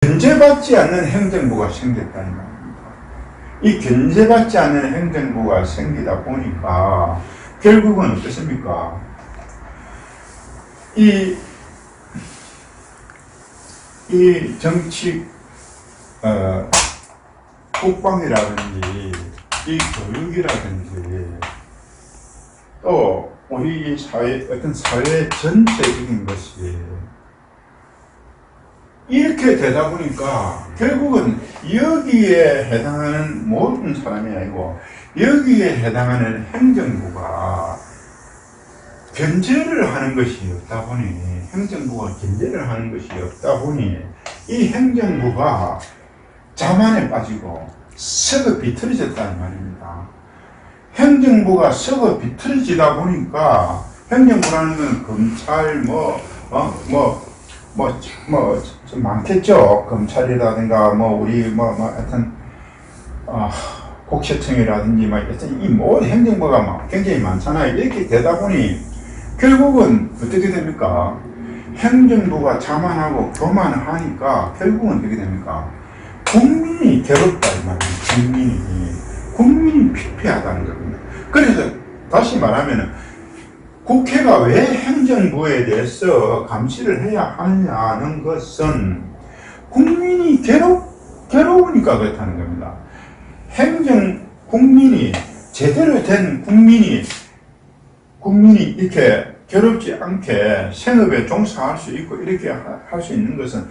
견제받지 않는 행정부가 생겼다는 말입니다. 이 견제받지 않는 행정부가 생기다 보니까 결국은 어떻습니까? 이 정치, 국방이라든지, 이 교육이라든지, 또, 우리 사회, 어떤 사회 전체적인 것이, 이렇게 되다 보니까, 결국은 여기에 해당하는 모든 사람이 아니고, 여기에 해당하는 행정부가 견제를 하는 것이 없다 보니, 행정부가 견제를 하는 것이 없다 보니 이 행정부가 자만에 빠지고 썩어 비틀어졌다는 말입니다. 행정부가 썩어 비틀어지다 보니까 행정부라는 건 검찰 좀 많겠죠. 검찰이라든가 우리 하여튼 국세청이라든지 하여튼 이 모든 행정부가 굉장히 많잖아요. 이렇게 되다 보니 결국은 어떻게 됩니까? 행정부가 자만하고 교만하니까 결국은 어떻게 됩니까? 국민이 괴롭다 이 말이에요. 국민이 피폐하다는 겁니다. 그래서 다시 말하면 국회가 왜 행정부에 대해서 감시를 해야 하느냐는 것은 국민이 괴로우니까 그렇다는 겁니다. 국민이 제대로 된 국민이 이렇게 괴롭지 않게 생업에 종사할 수 있고 이렇게 할 수 있는 것은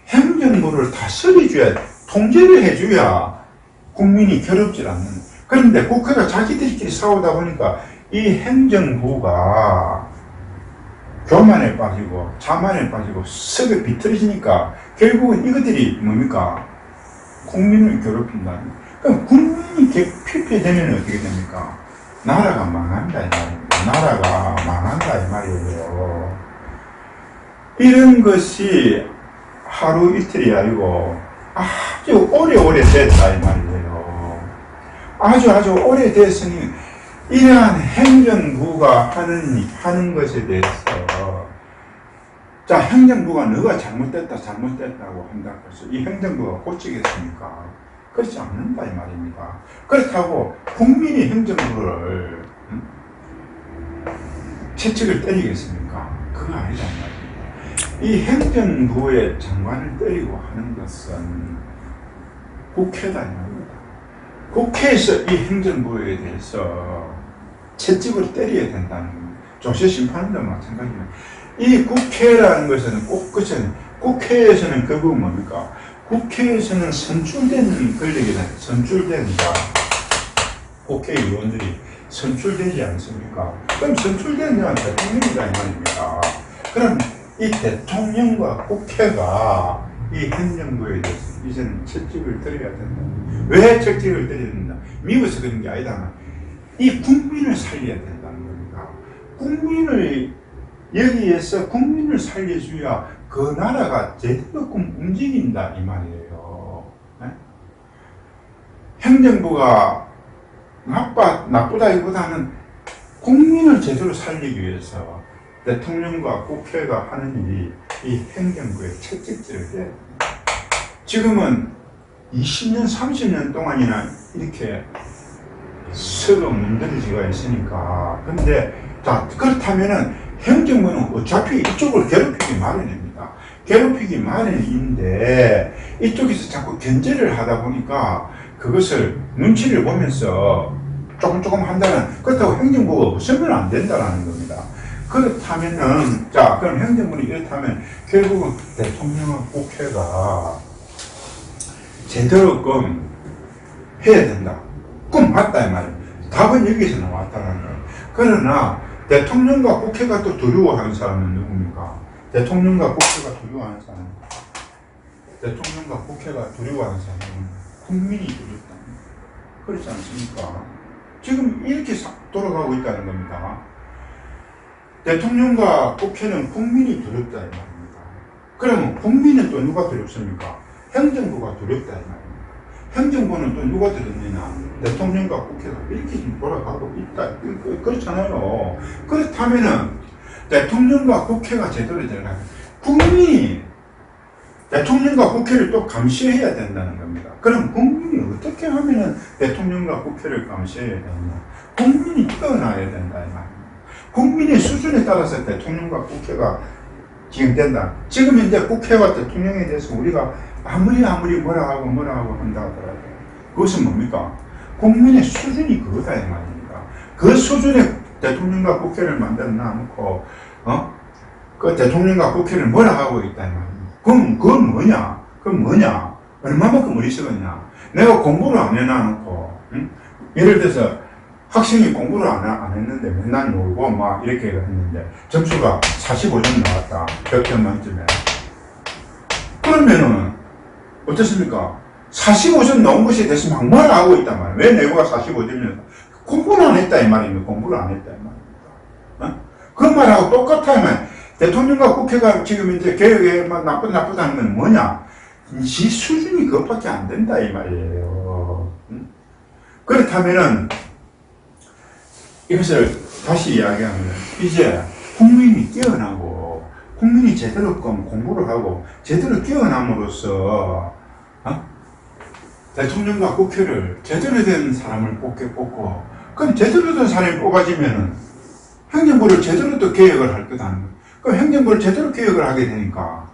행정부를 다스려줘야, 통제를 해줘야 국민이 괴롭지 않는. 그런데 국회가 자기들끼리 싸우다 보니까 이 행정부가 교만에 빠지고 자만에 빠지고 썩어 비틀어지니까 결국은 이것들이 뭡니까? 국민을 괴롭힌다. 그럼 국민이 피폐되면 어떻게 됩니까? 나라가 망한다 이 말입니다. 나라가 망한다 이 말이에요. 이런 것이 하루 이틀이 아니고 아주 오래오래 됐다 이 말이에요. 아주 오래됐으니 이러한 행정부가 하는 것에 대해서 자, 행정부가 너가 잘못됐다고 한다고 해서 이 행정부가 고치겠습니까? 그렇지 않는다 이 말입니다. 그렇다고 국민이 행정부를 채찍을 때리겠습니까? 그거 아니다 이 말입니다. 이 행정부의 장관을 때리고 하는 것은 국회다 이 말입니다. 국회에서 이 행정부에 대해서 채찍을 때려야 된다는 겁니다. 조세 심판도 마찬가지입니다. 이 국회라는 것은 국회에서는 결국 뭡니까? 국회에서는 선출된 권력이다. 국회의원들이 선출되지 않습니까? 그럼 선출된 자는 대통령이다 이 말입니다. 그럼 이 대통령과 국회가 이 행정부에 대해서 이제는 채찍을 때려야 된다. 왜 채찍을 때려야 된다? 미워서 그런 게 아니다. 이 국민을 살려야 된다는 겁니다. 여기에서 국민을 살려줘야 그 나라가 제대로 움직인다 이 말이에요. 네? 행정부가 나쁘다기보다는 국민을 제대로 살리기 위해서 대통령과 국회가 하는 일이 이 행정부의 채찍질을 해야 됩니다. 지금은 20년, 30년 동안이나 이렇게 썩어 문드러지가 있으니까. 근데 자, 그렇다면은 행정부는 어차피 이쪽을 괴롭히기 마련입니다. 괴롭히기 마련인데 이쪽에서 자꾸 견제를 하다 보니까 그것을 눈치를 보면서 조금 한다는, 그렇다고 행정부가 없으면 안 된다는 겁니다. 그렇다면은, 자, 그럼 행정부는 이렇다면 결국은 대통령과 국회가 제대로 해야 된다. 맞다 이 말이에요. 답은 여기서 나왔다는 거예요. 그러나 대통령과 국회가 또 두려워하는 사람은 누굽니까? 대통령과 국회가 두려워하는 사람은 국민이 두렵다. 그렇지 않습니까? 지금 이렇게 돌아가고 있다는 겁니다. 대통령과 국회는 국민이 두렵다 이 말입니다. 그러면 국민은 또 누가 두렵습니까? 행정부가 두렵다 이 말입니다. 행정부는 또 누가 두렵느냐? 대통령과 국회가 이렇게 지금 돌아가고 있다. 그렇잖아요. 그렇다면은 대통령과 국회가 제대로 되려면 국민이 대통령과 국회를 또 감시해야 된다는 겁니다. 그럼 국민이 어떻게 하면 대통령과 국회를 감시해야 되느냐? 국민이 뛰어나야 된다 이 말입니다. 국민의 수준에 따라서 대통령과 국회가 지금 된다. 지금 이제 국회와 대통령에 대해서 우리가 아무리 뭐라 하고 한다 하더라도 그것은 뭡니까? 국민의 수준이 그거다 이 말입니다. 그 수준의 대통령과 국회를 만들어 놔놓고 그 대통령과 국회를 뭐라 하고 있다 이 말입니다. 그건 뭐냐? 얼마만큼 어리석었냐? 내가 공부를 안 해놔놓고, 응? 예를 들어서 학생이 공부를 안 했는데 맨날 놀고 막 이렇게 했는데 점수가 45점 나왔다. 100점 만점에. 그러면은 어떻습니까? 45점 나온 것에 대해서 막 뭐라 하고 있단 말이에요. 왜 내가 45점이었다? 공부를 안 했다 이 말입니다. 공부를 안 했다 이 말입니다. 그 말하고 똑같아요. 대통령과 국회가 지금 이제 개혁에 나쁘다는 건 뭐냐? 지 수준이 그것밖에 안 된다 이 말이에요. 그렇다면은 이것을 다시 이야기하면 이제 국민이 뛰어나고 국민이 제대로 공부를 하고 제대로 뛰어남으로써 대통령과 국회를 제대로 된 사람을 뽑고 그럼 제대로 된 사람이 뽑아지면은 행정부를 제대로 또 개혁을 할 거다는 거예요. 그럼 행정부를 제대로 개혁을 하게 되니까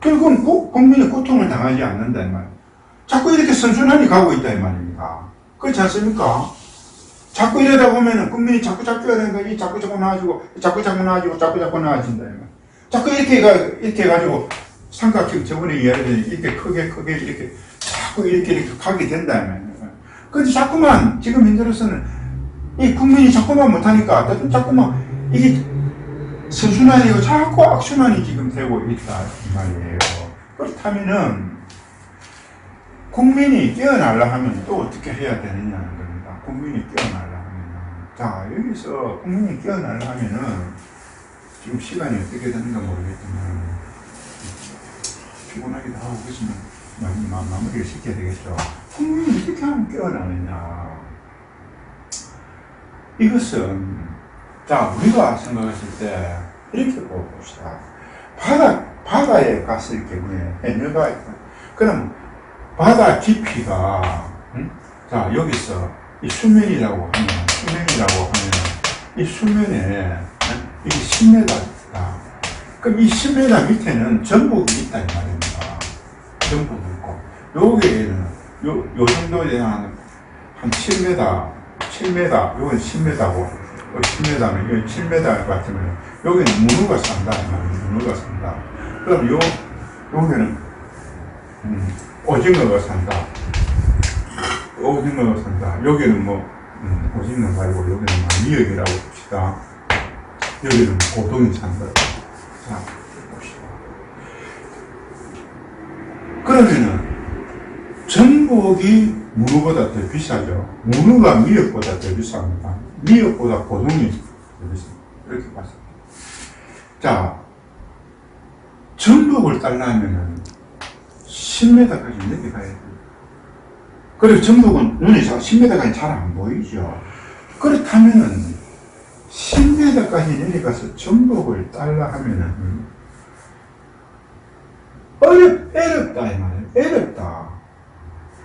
결국은 국민의 고통을 당하지 않는다 이 말이에요. 자꾸 이렇게 선순환이 가고 있다 이 말입니다. 그렇지 않습니까? 자꾸 이러다 보면은 국민이 자꾸 해야 되는 거지. 자꾸 나아지고 자꾸 나아진다 이 말이에요. 자꾸 이렇게 해가지고 삼각형 저번에 이야기했더니 이렇게 크게 이렇게 자꾸 이렇게 가게 된다 이 말이에요. 근데 자꾸만 지금 현재로서는 이 국민이 자꾸만 못하니까 자꾸만 이게 선순환이고 자꾸 악순환이 지금 되고 있다 이 말이에요. 그렇다면은 국민이 깨어나려 하면 또 어떻게 해야 되느냐는 겁니다. 국민이 깨어나려 하면은 자 여기서 국민이 깨어나려 하면은 지금 시간이 어떻게 되는가 모르겠지만 피곤하기도 하고 그러시면 마무리를 시켜야 되겠죠. 국민이 어떻게 하면 깨어나느냐 이것은 자, 우리가 생각했을 때, 이렇게 봅시다. 바다에 갔을 경우에, 해녀가 있다. 그럼, 바다 깊이가, 자, 여기서, 이 수면이라고 하면, 이 수면에, 이게 10m다. 그럼 이 10m 밑에는 전복이 있다, 이 말입니다. 전복이 있고, 여기에는, 요 정도에 대한, 한 7m, 요건 10m고, 10m면, 이건 7m 같으면, 여기는 문어가 산다. 문어가 산다. 그럼 여기는, 오징어가 산다. 여기는 오징어 말고, 여기는 미역이라고 봅시다. 여기는 고동이 산다. 자, 봅시다. 그러면은, 전복이 문어보다 더 비싸죠. 문어가 미역보다 더 비쌉니다. 미역보다 고동이 더 비쌉니다. 이렇게 봤습니다. 자, 전복을 따려면은 10m까지 내려가야 돼요. 그리고 전복은 눈에 10m까지 잘 안 보이죠. 그렇다면은 10m까지 내려가서 전복을 따려 하면은 어렵다 이 말이에요. 어렵다.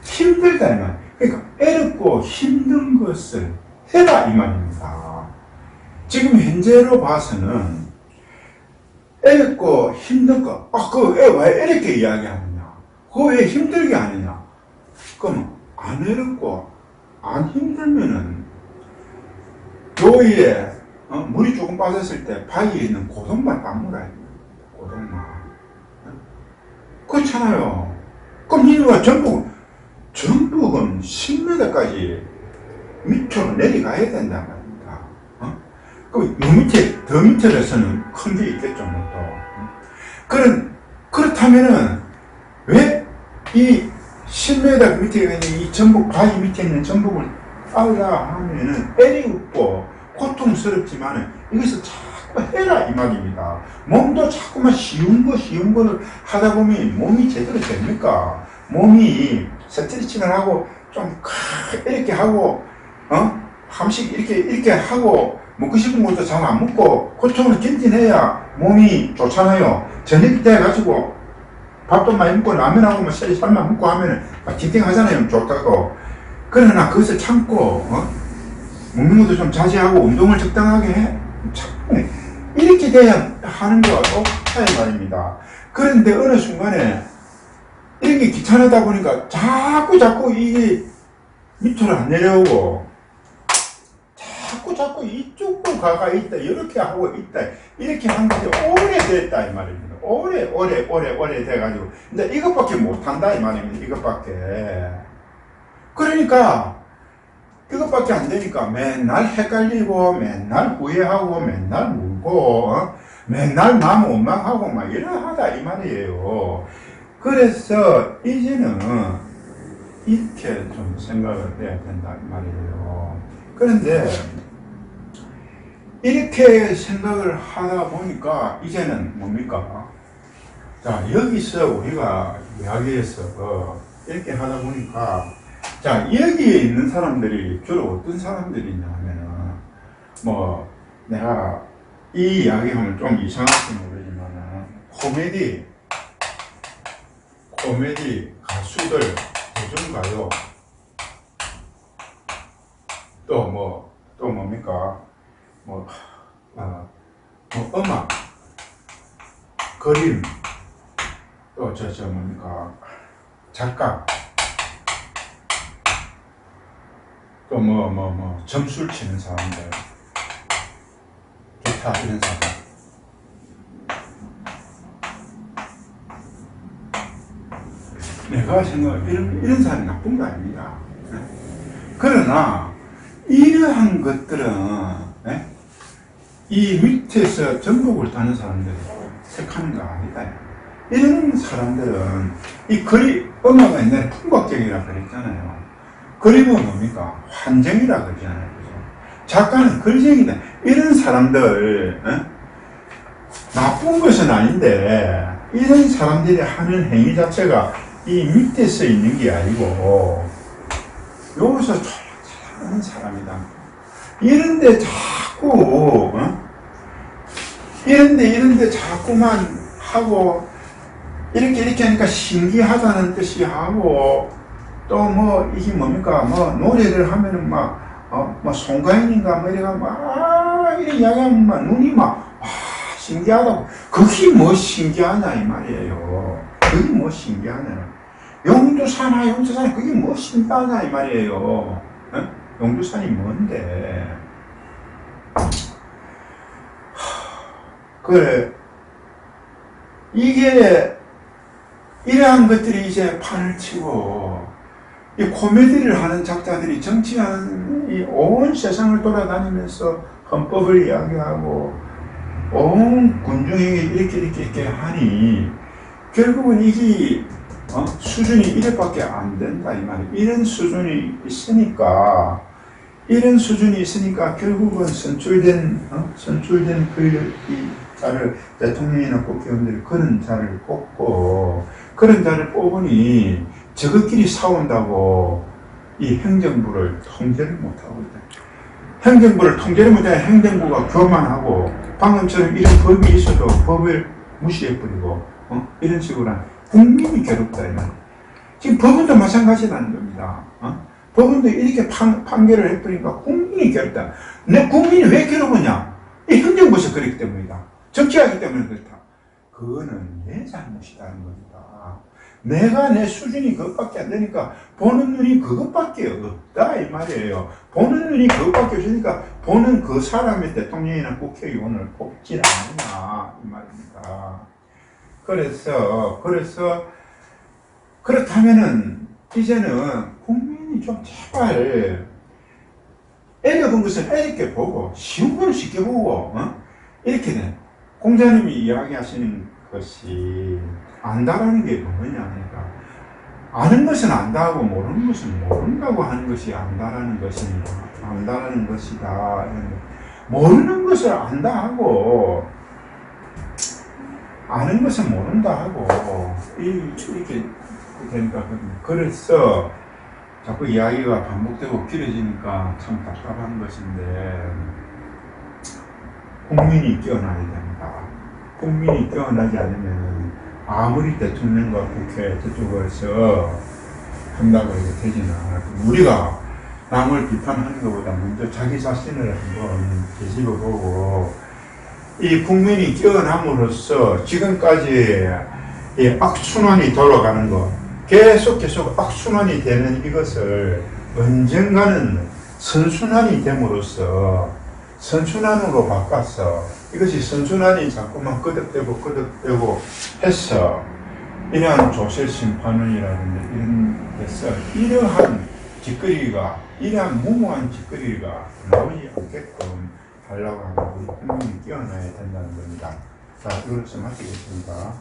힘들다 이 말. 그러니까 어렵고 힘든 것을 해라 이 말입니다. 지금 현재로 봐서는 어렵고 힘든 거, 그거 왜 이렇게 이야기하느냐? 그거 왜 힘들게 하느냐? 그럼 안 어렵고 안 힘들면은 요위에 물이 조금 빠졌을 때 바위에 있는 고동만 닦물어야 됩니다. 고동만. 그렇잖아요. 그럼 이누가 전복은 10m까지 밑으로 내려가야 된단 말입니다. 그럼 요 밑에, 더 밑에서는 큰 게 있겠죠, 또. 그렇다면은, 왜 이 10m 밑에 있는 이 전복, 바위 밑에 있는 전복을 따라 하면은 애리웃고 고통스럽지만은 이것을 자꾸 해라 이 말입니다. 몸도 자꾸만 쉬운 거를 하다 보면 몸이 제대로 됩니까? 몸이 스트레칭을 하고 좀 이렇게 하고 한식 이렇게 하고 먹고 싶은 것도 잘 안 먹고 고통을 견뎌내야 몸이 좋잖아요. 저녁 때 가지고 밥도 많이 먹고 라면하고 뭐 살만 먹고 하면은 막 기팅하잖아요. 좋다고. 그러나 그것을 참고 먹는 것도 좀 자제하고 운동을 적당하게 해. 참고 이렇게 돼야 하는 거 없다 이 말입니다. 그런데 어느 순간에 이렇게 귀찮다 보니까 자꾸 이게 밑으로 안 내려오고 자꾸 이쪽으로 가가 있다 이렇게 하고 있다 이렇게 한 것이 오래됐다 이 말입니다. 오래 돼가지고 근데 이것밖에 못한다 이 말입니다. 이것밖에. 그러니까 이것밖에 안 되니까 맨날 헷갈리고 맨날 후회하고 맨날 물고 맨날 마음 원망하고 막 이러하다 이 말이에요. 그래서 이제는 이렇게 좀 생각을 해야 된다 이 말이에요. 그런데 이렇게 생각을 하다 보니까 이제는 뭡니까? 자, 여기서 우리가 이야기해서 이렇게 하다 보니까 자, 여기에 있는 사람들이 주로 어떤 사람들이냐 하면은 뭐 내가 이 이야기하면 좀 이상할지 모르지만은 코미디 가수들, 요즘가요 또 뭡니까? 음악, 그림, 또 뭡니까? 작가, 또 점술 치는 사람들, 기타 이런 사람. 내가 생각해 이런 사람이 나쁜 거 아닙니다. 그러나 이러한 것들은 이 밑에서 전복을 타는 사람들이 택하는 거 아니다. 이런 사람들은 이 음악은 옛날에 풍각적이라 그랬잖아요. 그림은 뭡니까? 환정이라 그러잖아요. 그죠? 작가는 글쟁이다. 이런 사람들 나쁜 것은 아닌데 이런 사람들이 하는 행위 자체가 이 밑에서 있는 게 아니고 여기서 하는 사람이다. 이런데 자꾸 이런데 자꾸만 하고 이렇게 하니까 신기하다는 뜻이 하고 또 이게 뭡니까? 노래를 하면은 송가인인가 이래가 이런 이야기하면 눈이 신기하다고. 그게 뭐 신기하냐 이 말이에요. 그게 뭐 신기하냐. 용두산이 그게 뭐 신기하냐 이 말이에요. 용두산이 뭔데? 그래, 이게 이러한 것들이 이제 판을 치고 이 코미디를 하는 작자들이 정치하는 이 온 세상을 돌아다니면서 헌법을 이야기하고 온 군중에게 이렇게 하니 결국은 이게 수준이 이래밖에 안 된다 이 말이에요. 이런 수준이 있으니까 결국은 선출된 이 자를 대통령이나 국회의원들이 그런 자를 뽑고 그런 자를 뽑으니 저것끼리 싸운다고 이 행정부를 통제를 못하고 있다. 행정부를 통제를 못하면 행정부가 교만하고 방금처럼 이런 법이 있어도 법을 무시해버리고 이런 식으로 하는 국민이 괴롭다 이 말이에요. 지금 법원도 마찬가지라는 겁니다. 법원도 이렇게 판결을 해버리니까 국민이 괴롭다. 내 국민이 왜 괴롭으냐? 이 행정부에서 그렇기 때문이다. 정치하기 때문에 그렇다. 그거는 내 잘못이라는 겁니다. 내가 내 수준이 그것밖에 안 되니까 보는 눈이 그것밖에 없다 이 말이에요. 보는 눈이 그것밖에 없으니까 보는 그 사람의 대통령이나 국회의원을 뽑질 않느냐 이 말입니다. 그래서 그렇다면은 이제는 국민이 좀 제발 어려운 것은 어렵게 보고 쉬운 건 쉽게 보고 이렇게 돼. 공자님이 이야기하시는 것이 안다라는 게 뭐냐 하니까 아는 것은 안다하고 모르는 것은 모른다고 하는 것이 안다라는 것입니다. 안다라는 것이다. 모르는 것을 안다 하고 아는 것은 모른다 하고 이렇게 되니까 그래서 자꾸 이야기가 반복되고 길어지니까 참 답답한 것인데 국민이 깨어나야 됩니다. 국민이 깨어나지 않으면 아무리 대통령과 국회 저쪽에서 한다고 해서 되지는 않을 겁니다. 우리가 남을 비판하는 것보다 먼저 자기 자신을 한번 뒤집어보고 이 국민이 깨어남으로써 지금까지 이 악순환이 돌아가는 것, 계속 악순환이 되는 이것을 언젠가는 선순환이 됨으로써 선순환으로 바꿔서 이것이 선순환이 자꾸만 거듭되고 해서 이러한 조세심판원이라든지 이런 데서 이러한 짓거리가, 이러한 무모한 짓거리가 나오지 않게끔 하려고 하고 우리 국민이 깨어나야 된다는 겁니다. 자, 이것을 마치겠습니다.